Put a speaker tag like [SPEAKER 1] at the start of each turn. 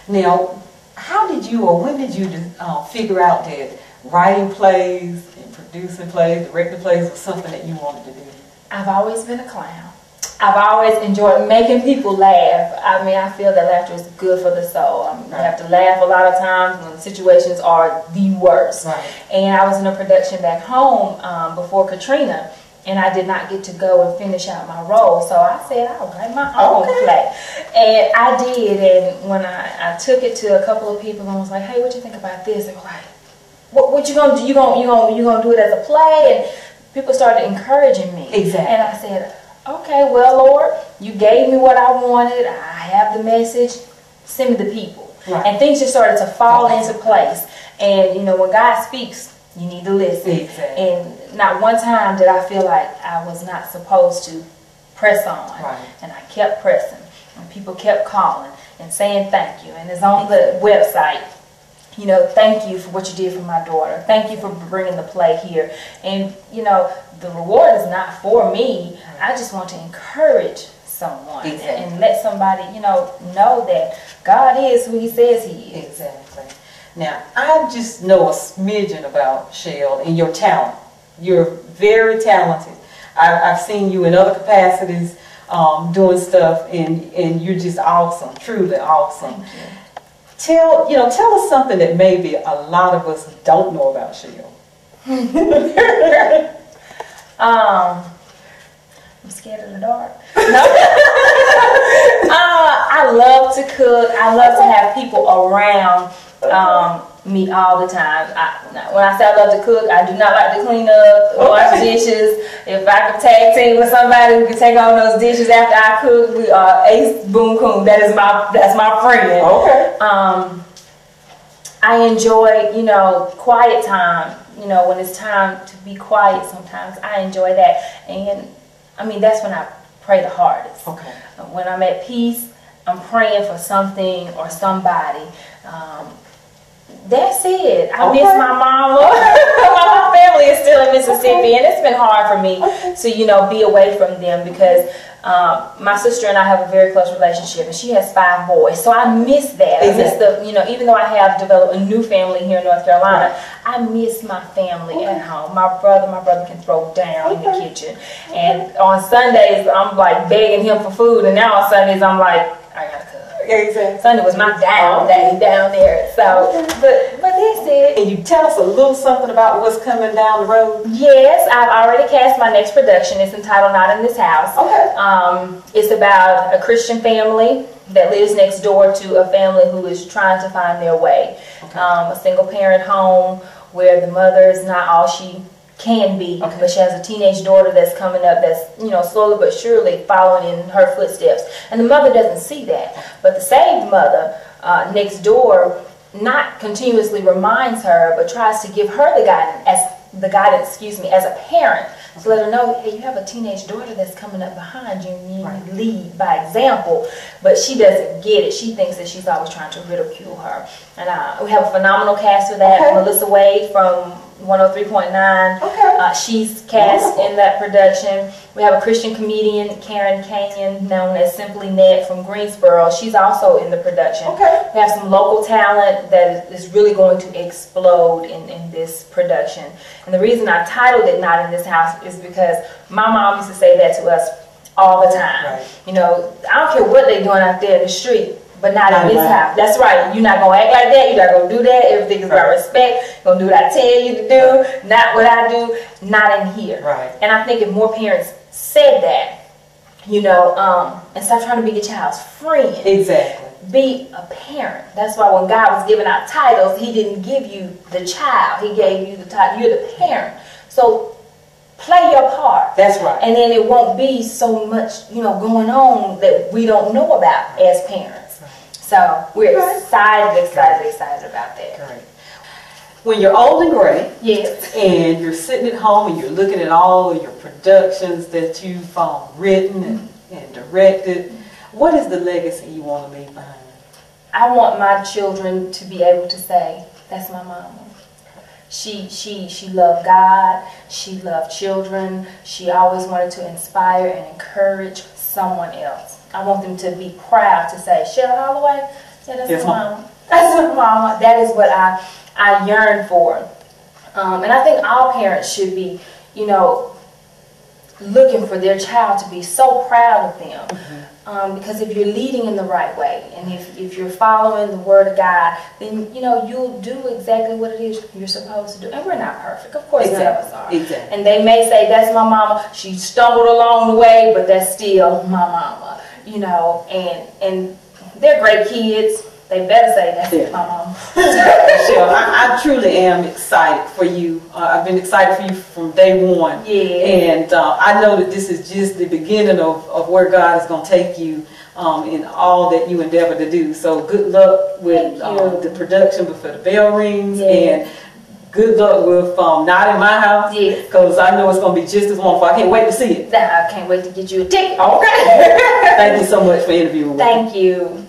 [SPEAKER 1] Now, how did you or when did you figure out that writing plays and producing plays, directing plays was something that you wanted to do?
[SPEAKER 2] I've always been a clown. I've always enjoyed making people laugh. I mean, I feel that laughter is good for the soul. You have to laugh a lot of times when situations are the worst.
[SPEAKER 1] Right.
[SPEAKER 2] And I was in a production back home before Katrina, and I did not get to go and finish out my role. So I said, I'll write my own play. And I did. And when I took it to a couple of people and was like, hey, what you think about this? They were like, what you gonna do? You gonna do it as a play? And people started encouraging me.
[SPEAKER 1] Exactly.
[SPEAKER 2] And I said, okay, well, Lord, you gave me what I wanted. I have the message. Send me the people.
[SPEAKER 1] Right.
[SPEAKER 2] And things just started to fall into place. And, you know, when God speaks, you need to listen.
[SPEAKER 1] Exactly.
[SPEAKER 2] And not one time did I feel like I was not supposed to press on.
[SPEAKER 1] Right.
[SPEAKER 2] And I kept pressing. And people kept calling and saying thank you. And it's on the website. You know, thank you for what you did for my daughter. Thank you for bringing the play here. And, you know, the reward is not for me. I just want to encourage someone and let somebody, you know that God is who He says He is.
[SPEAKER 1] Exactly. Now, I just know a smidgen about Schelle and your talent. You're very talented. I've seen you in other capacities doing stuff, and you're just awesome, truly awesome.
[SPEAKER 2] Thank you.
[SPEAKER 1] Tell us something that maybe a lot of us don't know about Schelle.
[SPEAKER 2] I'm scared of the dark. No. I love to cook. I love to have people around me all the time. When I say I love to cook, I do not like to clean up, wash dishes. If I could tag team with somebody who can take on those dishes after I cook, we are ace boom coon. That's my friend.
[SPEAKER 1] Okay.
[SPEAKER 2] I enjoy, quiet time. When it's time to be quiet sometimes, I enjoy that. And I mean, that's when I pray the hardest.
[SPEAKER 1] Okay.
[SPEAKER 2] When I'm at peace, I'm praying for something or somebody. That's it. I miss my mama. My family is still in Mississippi, and it's been hard for me to, be away from them because my sister and I have a very close relationship, and she has 5 boys. So I miss that. I miss the, even though I have developed a new family here in North Carolina, I miss my family at home. My brother can throw down in the kitchen. And on Sundays, I'm like begging him for food, and now on Sundays, I'm like, I gotta cook.
[SPEAKER 1] Exactly.
[SPEAKER 2] Sunday was my down day down there. So, but that's it.
[SPEAKER 1] Can you tell us a little something about what's coming down the road?
[SPEAKER 2] Yes, I've already cast my next production. It's entitled Not in This House.
[SPEAKER 1] Okay.
[SPEAKER 2] It's about a Christian family that lives next door to a family who is trying to find their way. Okay. A single parent home where the mother is not all she can be, but she has a teenage daughter that's coming up that's, slowly but surely following in her footsteps. And the mother doesn't see that. But the saved mother next door not continuously reminds her, but tries to give her the guidance as a parent. To let her know, hey, you have a teenage daughter that's coming up behind you, and you need to lead by example. But she doesn't get it. She thinks that she's always trying to ridicule her. And we have a phenomenal cast for that. Melissa Wade from 103.9. She's cast in that production. We have a Christian comedian, Karen Canyon, known as Simply Ned from Greensboro. She's also in the production. We have some local talent that is really going to explode in this production. And the reason I titled it Not in This House is because my mom used to say that to us all the time. I don't care what they're doing out there in the street, but not in this house. That's right. You're not going to act like that. You're not going to do that. Everything is about respect. You're going to do what I tell you to do, not what I do, not in here. And I think if more parents said that, and stop trying to be your child's friend.
[SPEAKER 1] Exactly.
[SPEAKER 2] Be a parent. That's why when God was giving out titles, He didn't give you the child. He gave you the title. You're the parent. So play your part.
[SPEAKER 1] That's right.
[SPEAKER 2] And then it won't be so much, going on that we don't know about as parents. So we're excited about that.
[SPEAKER 1] Great. When you're old and gray,
[SPEAKER 2] yes,
[SPEAKER 1] and you're sitting at home and you're looking at all of your productions that you've written and directed, what is the legacy you want to leave behind?
[SPEAKER 2] I want my children to be able to say, that's my mama. She loved God. She loved children. She always wanted to inspire and encourage someone else. I want them to be proud to say, Schelle Holloway, Yeah, that's
[SPEAKER 1] Yes,
[SPEAKER 2] my mama. That's my mama. That is what I yearn for. And I think all parents should be, you know, looking for their child to be so proud of them. Because if you're leading in the right way, and if you're following the word of God, then, you know, you'll do exactly what it is you're supposed to do. And we're not perfect. Of course, none of us are.
[SPEAKER 1] Exactly.
[SPEAKER 2] And they may say, that's my mama. She stumbled along the way, but that's still my mama. You know, and they're great kids. They better say that's my mama.
[SPEAKER 1] Schelle, I truly am excited for you. I've been excited for you from day one.
[SPEAKER 2] Yeah.
[SPEAKER 1] And I know that this is just the beginning of where God is going to take you in all that you endeavor to do. So good luck with the production before the bell rings. And good luck with Not in My House. Because I know it's going to be just as wonderful. I can't wait to see it.
[SPEAKER 2] I can't wait to get you a ticket.
[SPEAKER 1] Okay. Thank you so much for interviewing me.
[SPEAKER 2] Thank you.